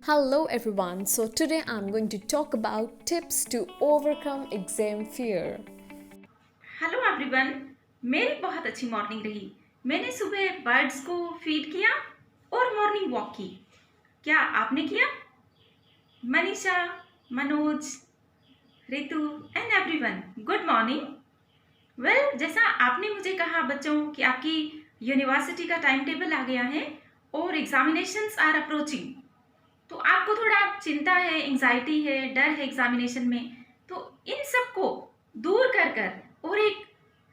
Hello everyone. So today I'm going to talk about tips to overcome exam fear. Hello everyone. मेरी बहुत अच्छी morning रही। मैंने सुबह बर्ड्स को फीड किया और मॉर्निंग वॉक की। क्या आपने किया? Manisha, Manoj, Ritu and everyone, good morning. Well, जैसा आपने मुझे कहा बच्चों कि आपकी यूनिवर्सिटी का टाइम टेबल आ गया है और एग्जामिनेशंस आर अप्रोचिंग, तो आपको थोड़ा चिंता है, एंजाइटी है, डर है एग्जामिनेशन में। तो इन सब को दूर कर कर और एक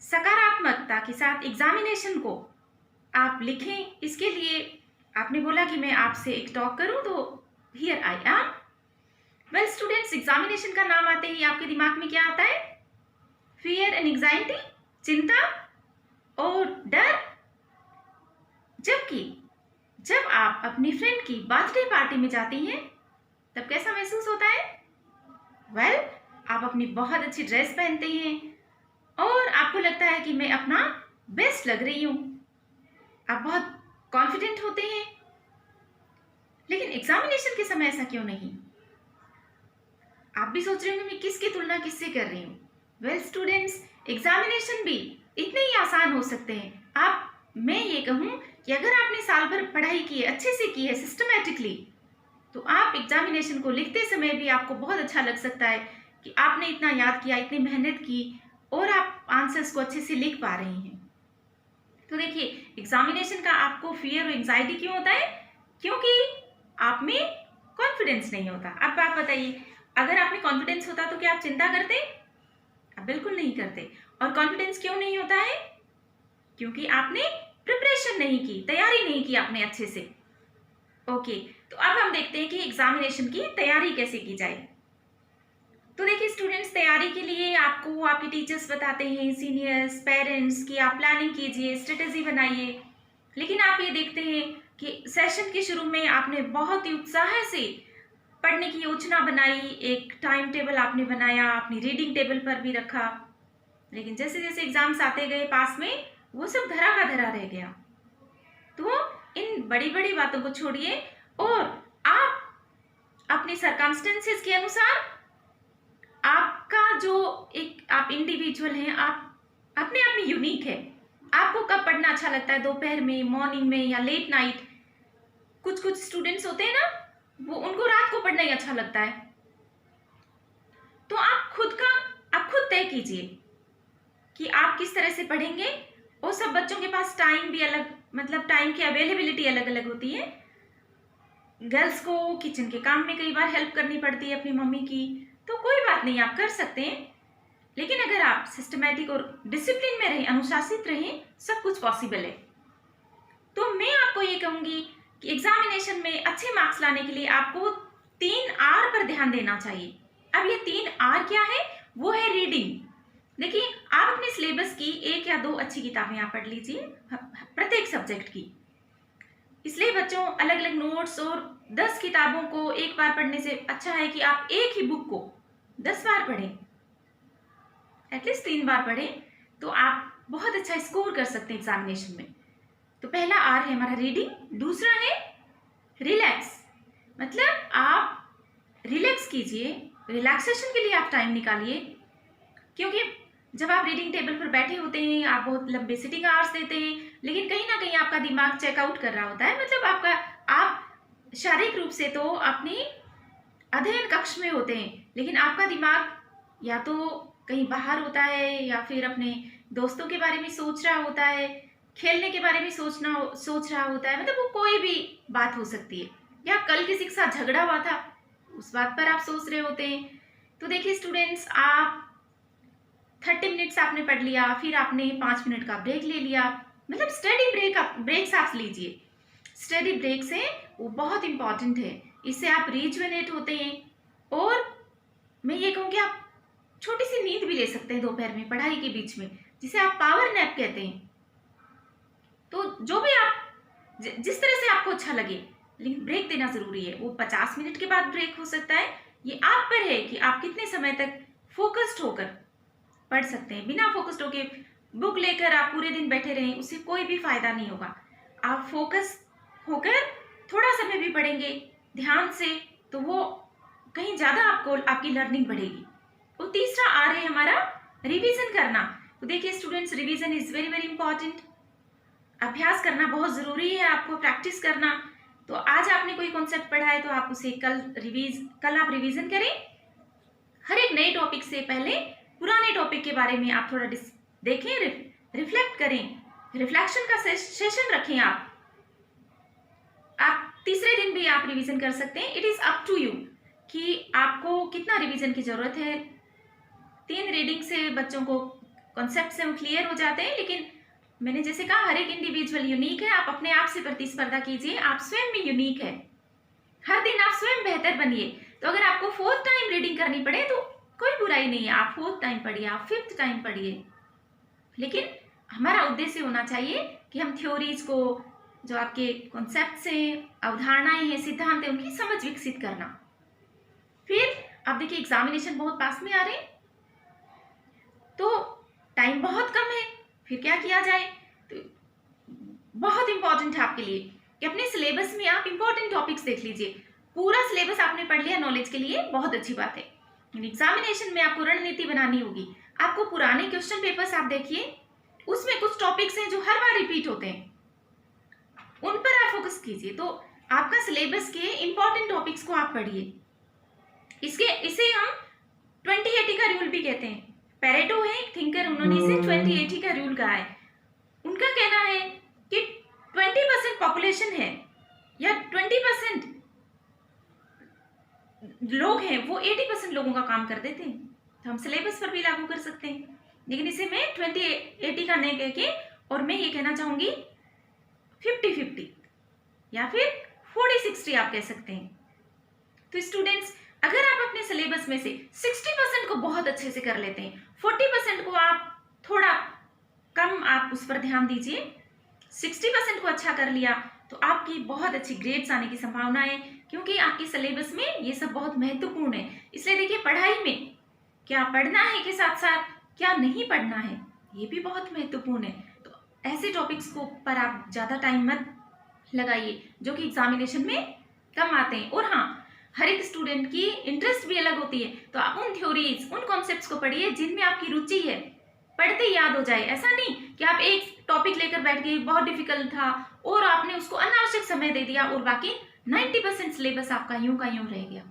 सकारात्मकता के साथ एग्जामिनेशन को आप लिखें, इसके लिए आपने बोला कि मैं आपसे एक टॉक करूं, तो here I am. Well students, examination का नाम आते ही आपके दिमाग में क्या आता है? फियर एंड एंजाइटी, चिंता और डर। जबकि जब आप अपनी फ्रेंड की बर्थडे पार्टी में जाती हैं तब कैसा महसूस होता है? वेल, आप अपनी बहुत अच्छी ड्रेस पहनते हैं और आपको लगता है कि मैं अपना बेस्ट लग रही हूं। आप बहुत कॉन्फिडेंट होते हैं। लेकिन एग्जामिनेशन के समय ऐसा क्यों नहीं? आप भी सोच रहे होंगे मैं किसकी तुलना किससे कर रही हूँ। वेल स्टूडेंट्स, एग्जामिनेशन भी इतने ही आसान हो सकते हैं। मैं ये कहूँ कि अगर आपने साल भर पढ़ाई की है, अच्छे से की है, सिस्टमैटिकली, तो आप एग्जामिनेशन को लिखते समय भी आपको बहुत अच्छा लग सकता है कि आपने इतना याद किया, इतनी मेहनत की और आप आंसर्स को अच्छे से लिख पा रही हैं। तो देखिए, एग्जामिनेशन का आपको फियर और एंजाइटी क्यों होता है? क्योंकि आप में कॉन्फिडेंस नहीं होता। अब बात बताइए, अगर आप में कॉन्फिडेंस होता तो क्या आप चिंता करते? आप बिल्कुल नहीं करते। और कॉन्फिडेंस क्यों नहीं होता है? क्योंकि आपने प्रिपरेशन नहीं की, तैयारी नहीं की आपने अच्छे से। ओके, तो अब हम देखते हैं कि एग्जामिनेशन की तैयारी कैसे की जाए। तो देखिए स्टूडेंट्स, तैयारी के लिए आपको आपके टीचर्स बताते हैं, सीनियर्स, पेरेंट्स, कि आप प्लानिंग कीजिए, स्ट्रेटेजी बनाइए। लेकिन आप ये देखते हैं कि सेशन के शुरू में आपने बहुत ही उत्साह से पढ़ने की योजना बनाई, एक टाइम टेबल आपने बनाया, अपनी रीडिंग टेबल पर भी रखा। लेकिन जैसे जैसे एग्जाम्स आते गए पास में, वो सब धरा का धरा रह गया। तो इन बड़ी बड़ी बातों को छोड़िए और आप अपने सर्कमस्टेंसेस के अनुसार, आपका जो एक आप इंडिविजुअल हैं, आप अपने आप में यूनिक है। आपको कब पढ़ना अच्छा लगता है, दोपहर में, मॉर्निंग में या लेट नाइट? कुछ कुछ स्टूडेंट्स होते हैं ना, वो उनको रात को पढ़ना ही अच्छा लगता है। तो आप खुद तय कीजिए कि आप किस तरह से पढ़ेंगे। और सब बच्चों के पास टाइम भी अलग, मतलब टाइम की अवेलेबिलिटी अलग अलग होती है। गर्ल्स को किचन के काम में कई बार हेल्प करनी पड़ती है अपनी मम्मी की, तो कोई बात नहीं, आप कर सकते हैं। लेकिन अगर आप सिस्टमैटिक और डिसिप्लिन में रहें, अनुशासित रहें, सब कुछ पॉसिबल है। तो मैं आपको ये कहूंगी कि एग्जामिनेशन में अच्छे मार्क्स लाने के लिए आपको 3 R पर ध्यान देना चाहिए। अब ये 3 R क्या है? वो है रीडिंग। देखिए, आप अपने सिलेबस की 1 या 2 अच्छी किताबें आप पढ़ लीजिए, प्रत्येक सब्जेक्ट की। इसलिए बच्चों, अलग अलग नोट्स और 10 किताबों को एक बार पढ़ने से अच्छा है कि आप एक ही बुक को 10 बार पढ़ें, एटलीस्ट 3 बार पढ़ें, तो आप बहुत अच्छा स्कोर कर सकते हैं एग्जामिनेशन में। तो पहला R है हमारा रीडिंग। दूसरा है रिलैक्स, मतलब आप रिलैक्स कीजिए, रिलैक्सेशन के लिए आप टाइम निकालिए। क्योंकि जब आप रीडिंग टेबल पर बैठे होते हैं, आप बहुत लंबे सिटिंग आवर्स देते हैं, लेकिन कहीं ना कहीं आपका दिमाग चेकआउट कर रहा होता है। मतलब आप शारीरिक रूप से तो अपनी अध्ययन कक्ष में होते हैं, लेकिन आपका दिमाग या तो कहीं बाहर होता है या फिर अपने दोस्तों के बारे में सोच रहा होता है, खेलने के बारे में सोच रहा होता है। मतलब वो कोई भी बात हो सकती है, या कल किसी के साथ झगड़ा हुआ था, उस बात पर आप सोच रहे होते हैं। तो देखिए स्टूडेंट्स, आप 30 मिनट्स आपने पढ़ लिया, फिर आपने 5 मिनट का ब्रेक ले लिया, मतलब स्टडी ब्रेक्स आप लीजिए। स्टडी ब्रेक्स हैं, वो बहुत इंपॉर्टेंट है। इससे आप रिजुवेनेट होते हैं। और मैं ये कहूँ कि आप छोटी सी नींद भी ले सकते हैं दोपहर में पढ़ाई के बीच में, जिसे आप पावर नैप कहते हैं। तो जो भी आप जिस तरह से आपको अच्छा लगे, लेकिन ब्रेक देना जरूरी है। वो 50 मिनट के बाद ब्रेक हो सकता है। ये आप पर है कि आप कितने समय तक फोकस्ड होकर पढ़ सकते हैं। बिना फोकस्ड होके बुक लेकर आप पूरे दिन बैठे रहें, उससे कोई भी फायदा नहीं होगा। आप फोकस होकर थोड़ा समय भी पढ़ेंगे, ध्यान से, तो वो कहीं ज़्यादा आपको आपकी लर्निंग बढ़ेगी। और तीसरा आ रहा है हमारा रिवीजन करना। तो देखिए students, revision is very very important. अभ्यास करना बहुत ज़रूरी है, आपको प्रैक्टिस करना। तो आज आपने कोई कॉन्सेप्ट पढ़ा है तो आप उसे कल आप रिवीजन करें। हर एक नए टॉपिक से पहले पुराने टॉपिक के बारे में आप थोड़ा देखें, रिफ्लेक्ट करें, रिफ्लेक्शन का सेशन रखें। आप तीसरे दिन भी आप रिवीजन कर सकते हैं। It is up to you कि आपको कितना रिवीजन की ज़रूरत है। 3 रीडिंग से बच्चों को कॉन्सेप्ट से क्लियर हो जाते हैं, लेकिन मैंने जैसे कहा हर एक इंडिविजुअल यूनिक है। आप अपने आप से प्रतिस्पर्धा कीजिए, आप स्वयं भी यूनिक है। हर दिन आप स्वयं बेहतर बनिए। तो अगर आपको 4th टाइम रीडिंग करनी पड़े तो कोई बुराई नहीं है, आप 4th टाइम पढ़िए, आप 5th टाइम पढ़िए, लेकिन हमारा उद्देश्य होना चाहिए कि हम थ्योरीज को, जो आपके कॉन्सेप्ट्स हैं, अवधारणाएं हैं, सिद्धांत हैं, उनकी समझ विकसित करना। फिर अब देखिए एग्जामिनेशन बहुत पास में आ रहे हैं, तो टाइम बहुत कम है, फिर क्या किया जाए। तो बहुत इंपॉर्टेंट है आपके लिए कि अपने सिलेबस में आप इंपॉर्टेंट टॉपिक्स देख लीजिए। पूरा सिलेबस आपने पढ़ लिया नॉलेज के लिए, बहुत अच्छी बात है। एग्जामिनेशन में आपको रणनीति बनानी होगी। आपको पुराने क्वेश्चन पेपर्स आप देखिए, उसमें कुछ टॉपिक्स हैं जो हर बार रिपीट होते हैं, उन पर आप फोकस कीजिए। तो आपका सिलेबस के इंपॉर्टेंट टॉपिक्स को आप पढ़िए। इसे हम 20-80 का रूल भी कहते हैं। पेरेटो है एक थिंकर, उन्होंने इसे 20-80 का रूल कहा है। उनका कहना है कि 20% पॉपुलेशन है या 20% लोग हैं, वो 80% लोगों का काम कर देते हैं। तो हम सिलेबस पर भी लागू कर सकते हैं, लेकिन इसे मैं 20-80 का नहीं कह के, और मैं ये कहना चाहूंगी 50-50 या फिर 40-60 आप कह सकते हैं। तो स्टूडेंट्स, अगर आप अपने सिलेबस में से 60% को बहुत अच्छे से कर लेते हैं, 40% को आप थोड़ा कम आप उस पर ध्यान दीजिए, 60% को अच्छा कर लिया तो आपकी बहुत अच्छी ग्रेड्स आने की संभावना है, क्योंकि आपके सिलेबस में ये सब बहुत महत्वपूर्ण है। इसलिए देखिए पढ़ाई में क्या पढ़ना है के साथ साथ क्या नहीं पढ़ना है, ये भी बहुत महत्वपूर्ण है। तो ऐसे टॉपिक्स को पर आप ज़्यादा टाइम मत लगाइए जो कि एग्जामिनेशन में कम आते हैं। और हाँ, हर एक स्टूडेंट की इंटरेस्ट भी अलग होती है, तो आप उन थ्योरीज, उन कॉन्सेप्ट्स को पढ़िए जिनमें आपकी रुचि है, पढ़ते ही याद हो जाए। ऐसा नहीं कि आप एक टॉपिक लेकर बैठ गए, बहुत डिफिकल्ट था और आपने उसको अनावश्यक समय दे दिया और बाकी 90% सिलेबस आपका यूं का यूं रह गया।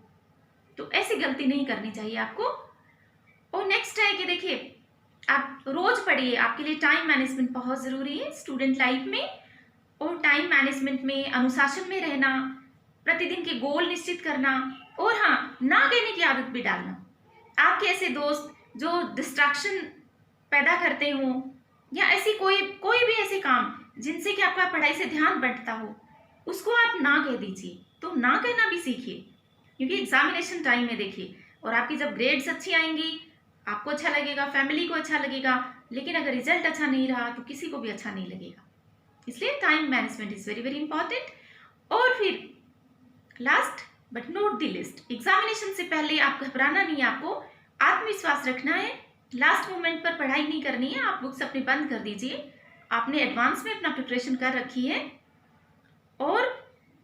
तो ऐसी गलती नहीं करनी चाहिए आपको। और नेक्स्ट है कि देखिए आप रोज पढ़िए, आपके लिए टाइम मैनेजमेंट बहुत ज़रूरी है स्टूडेंट लाइफ में। और टाइम मैनेजमेंट में अनुशासन में रहना, प्रतिदिन के गोल निश्चित करना, और हाँ, ना कहने की आदत भी डालना। आपके ऐसे दोस्त जो डिस्ट्रैक्शन पैदा करते हो या ऐसी कोई भी ऐसे काम जिनसे कि आपका पढ़ाई से ध्यान बढ़ता हो, उसको आप ना कह दीजिए। तो ना कहना भी सीखिए, क्योंकि एग्जामिनेशन टाइम में देखिए, और आपकी जब ग्रेड्स अच्छी आएंगी, आपको अच्छा लगेगा, फैमिली को अच्छा लगेगा, लेकिन अगर रिजल्ट अच्छा नहीं रहा तो किसी को भी अच्छा नहीं लगेगा। इसलिए time management is very very important. और फिर last but not the list, examination से पहले आप घबराना नहीं है, आपको आत्मविश्वास रखना है। लास्ट मोमेंट पर पढ़ाई नहीं करनी है, आप बुक्स अपने बंद कर दीजिए। आपने एडवांस में अपना प्रिपरेशन कर रखी है और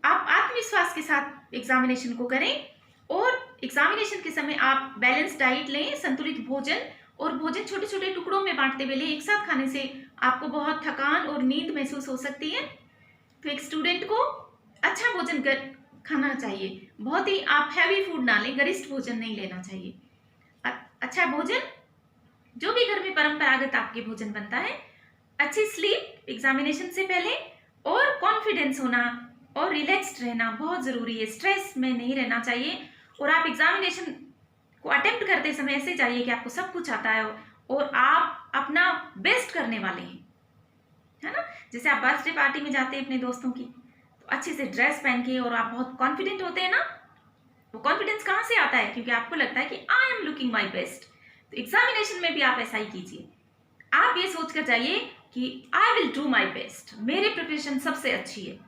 आप आत्मविश्वास के साथ एग्जामिनेशन को करें। और एग्जामिनेशन के समय आप बैलेंस डाइट लें, संतुलित भोजन, और भोजन छोटे छोटे टुकड़ों में बांटते हुए लें। एक साथ खाने से आपको बहुत थकान और नींद महसूस हो सकती है। तो एक स्टूडेंट को अच्छा भोजन खाना चाहिए, बहुत ही आप हैवी फूड ना लें, गरिष्ठ भोजन नहीं लेना चाहिए। अच्छा भोजन, जो भी घर में परंपरागत आपके भोजन बनता है, अच्छी स्लीप एग्जामिनेशन से पहले, और कॉन्फिडेंस होना और रिलैक्स्ड रहना बहुत ज़रूरी है। स्ट्रेस में नहीं रहना चाहिए। और आप एग्जामिनेशन को अटेम्प्ट करते समय ऐसे चाहिए कि आपको सब कुछ आता है और आप अपना बेस्ट करने वाले हैं, है ना। जैसे आप बर्थडे पार्टी में जाते हैं अपने दोस्तों की, तो अच्छे से ड्रेस पहन के और आप बहुत कॉन्फिडेंट होते हैं ना। वो कॉन्फिडेंस कहाँ से आता है? क्योंकि आपको लगता है कि I am looking my best. तो एग्जामिनेशन में भी आप ऐसा ही कीजिए। आप ये सोच कर जाइए कि I will do my best, मेरी प्रिपरेशन सबसे अच्छी है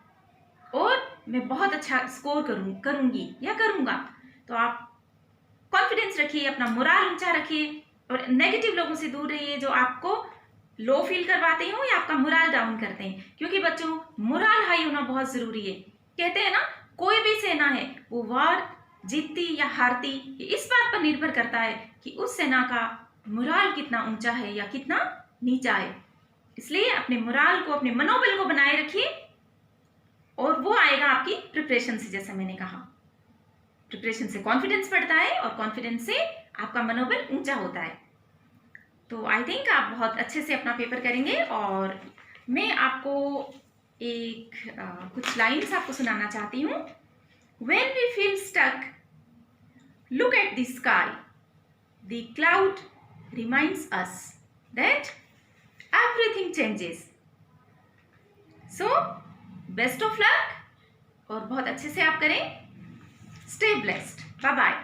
और मैं बहुत अच्छा स्कोर करूँगी या करूँगा। तो आप कॉन्फिडेंस रखिए, अपना मोराल ऊंचा रखिए और नेगेटिव लोगों से दूर रहिए जो आपको लो फील करवाते हो या आपका मोराल डाउन करते हैं, क्योंकि बच्चों मोराल हाई होना बहुत ज़रूरी है। कहते हैं ना, कोई भी सेना है वो वार जीतती या हारती, ये इस बात पर निर्भर करता है कि उस सेना का मोराल कितना ऊंचा है या कितना नीचा है। इसलिए अपने मोराल को, अपने मनोबल को बनाए रखिए और वो आएगा आपकी प्रिपरेशन से। जैसा मैंने कहा, प्रिपरेशन से कॉन्फिडेंस बढ़ता है और कॉन्फिडेंस से आपका मनोबल ऊंचा होता है। तो आई थिंक आप बहुत अच्छे से अपना पेपर करेंगे और मैं आपको कुछ लाइन्स आपको सुनाना चाहती हूँ। When we feel stuck, look at the sky. The cloud reminds us that everything changes. So, best of luck और बहुत अच्छे से आप करें। Stay blessed. Bye-bye.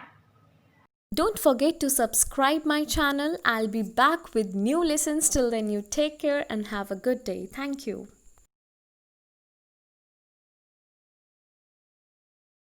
Don't forget to subscribe my channel. I'll be back with new lessons. Till then, you take care and have a good day. Thank you.